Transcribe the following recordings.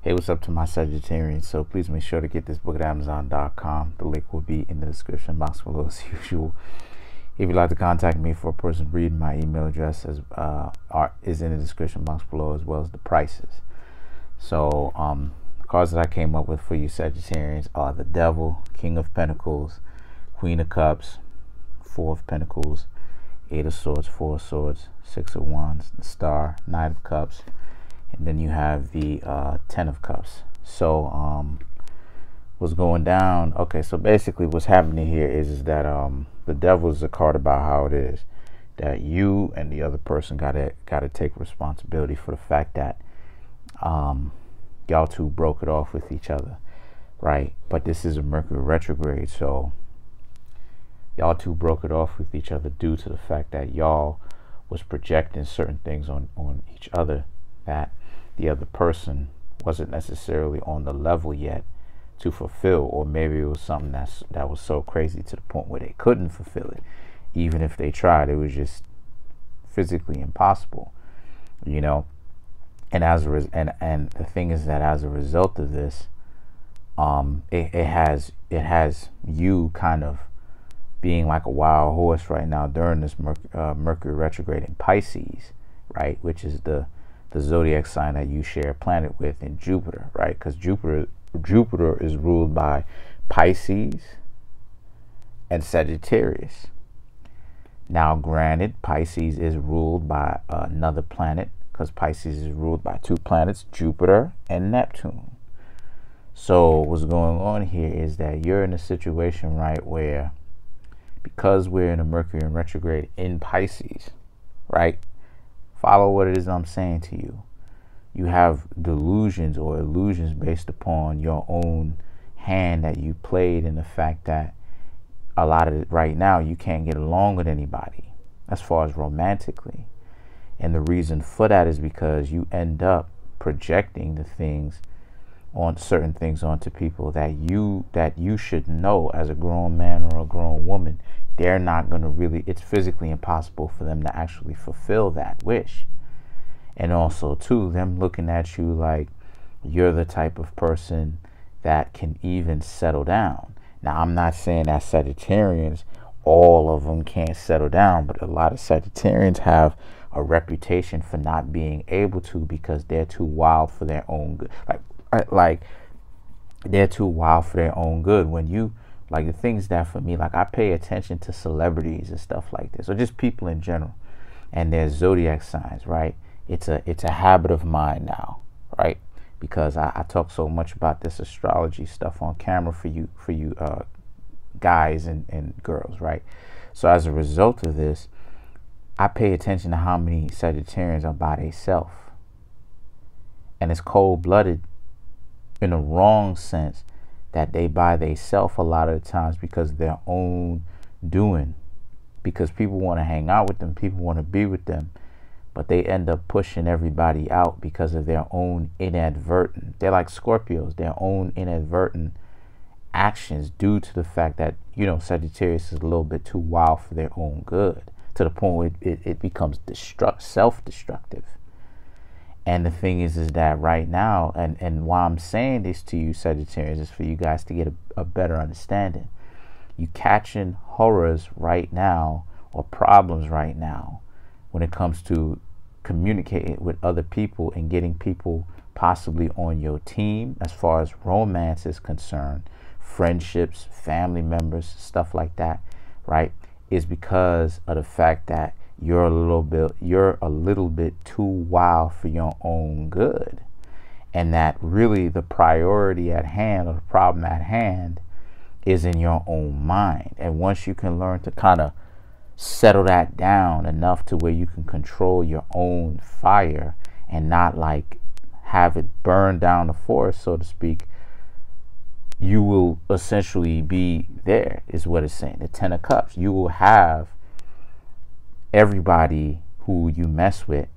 Hey, what's up to my Sagittarians? So please make sure to get this book at Amazon.com. The link will be in the description box below as usual. If you'd like to contact me for a personal reading, my email address is in the description box below, as well as the prices. So the cards that I came up with for you Sagittarians are the Devil, King of Pentacles, Queen of Cups, Four of Pentacles, Eight of Swords, Four of Swords, Six of Wands, the Star, Knight of Cups, and then you have the Ten of Cups. So what's going down? Okay, so basically what's happening here is that the Devil is a card about how it is that you and the other person gotta take responsibility for the fact that y'all two broke it off with each other, right? But this is a Mercury retrograde, so y'all two broke it off with each other due to the fact that y'all was projecting certain things on each other that the other person wasn't necessarily on the level yet to fulfill, or maybe it was something that was so crazy to the point where they couldn't fulfill it. Even if they tried, it was just physically impossible, you know. And and the thing is that as a result of this, it has you kind of being like a wild horse right now during this Mercury retrograde in Pisces, right, which is the zodiac sign that you share a planet with in Jupiter, right? Because Jupiter is ruled by Pisces and Sagittarius. Now granted, Pisces is ruled by another planet, because Pisces is ruled by two planets, Jupiter and Neptune. So what's going on here is that you're in a situation, right, where because we're in a Mercury in retrograde in Pisces, right, follow what it is I'm saying to you. You have delusions or illusions based upon your own hand that you played, and the fact that a lot of it right now you can't get along with anybody as far as romantically. And the reason for that is because you end up projecting certain things onto people that you should know as a grown man or a grown woman. They're not going to really, it's physically impossible for them to actually fulfill that wish. And also too, them looking at you like you're the type of person that can even settle down. Now, I'm not saying that Sagittarians, all of them can't settle down, but a lot of Sagittarians have a reputation for not being able to, because they're too wild for their own good. Like they're too wild for their own good. When you, like, the things that for me, like, I pay attention to celebrities and stuff like this, or just people in general, and their zodiac signs, right? It's a habit of mine now, right? Because I talk so much about this astrology stuff on camera for you guys and girls, right? So as a result of this, I pay attention to how many Sagittarians are by themselves. And it's cold-blooded in a wrong sense that they by themselves a lot of the times because of their own doing. Because people want to hang out with them, people want to be with them, but they end up pushing everybody out because of their own inadvertent, they're like Scorpios, their own inadvertent actions due to the fact that, you know, Sagittarius is a little bit too wild for their own good, to the point where it becomes self-destructive. And the thing is that right now, and why I'm saying this to you Sagittarius is for you guys to get a better understanding. You catching horrors right now, or problems right now, when it comes to communicating with other people and getting people possibly on your team as far as romance is concerned, friendships, family members, stuff like that, right, is because of the fact that you're a little bit too wild for your own good. And that really the priority at hand, or the problem at hand, is in your own mind. And once you can learn to kind of settle that down enough to where you can control your own fire and not like have it burn down the forest, so to speak, you will essentially be there, is what it's saying. The Ten of Cups. You will have everybody who you mess with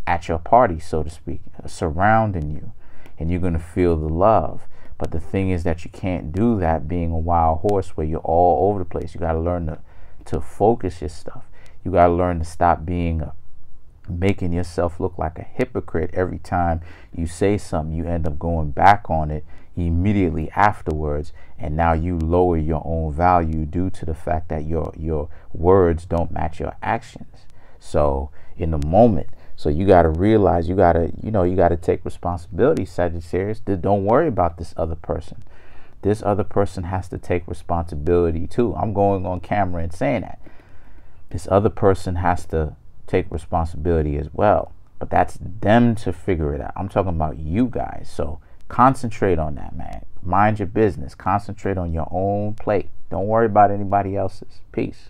at your party, so to speak, surrounding you, and you're going to feel the love. But the thing is that you can't do that being a wild horse where you're all over the place. You got to learn to focus your stuff. You got to learn to stop being making yourself look like a hypocrite every time you say something. You end up going back on it immediately afterwards, and now you lower your own value due to the fact that your words don't match your actions. So in the moment, so you got to realize, you got to take responsibility, Sagittarius. Don't worry about this other person. This other person has to take responsibility too. I'm going on camera and saying that. This other person has to take responsibility as well. But that's them to figure it out. I'm talking about you guys. So concentrate on that, man. Mind your business. Concentrate on your own plate. Don't worry about anybody else's. Peace.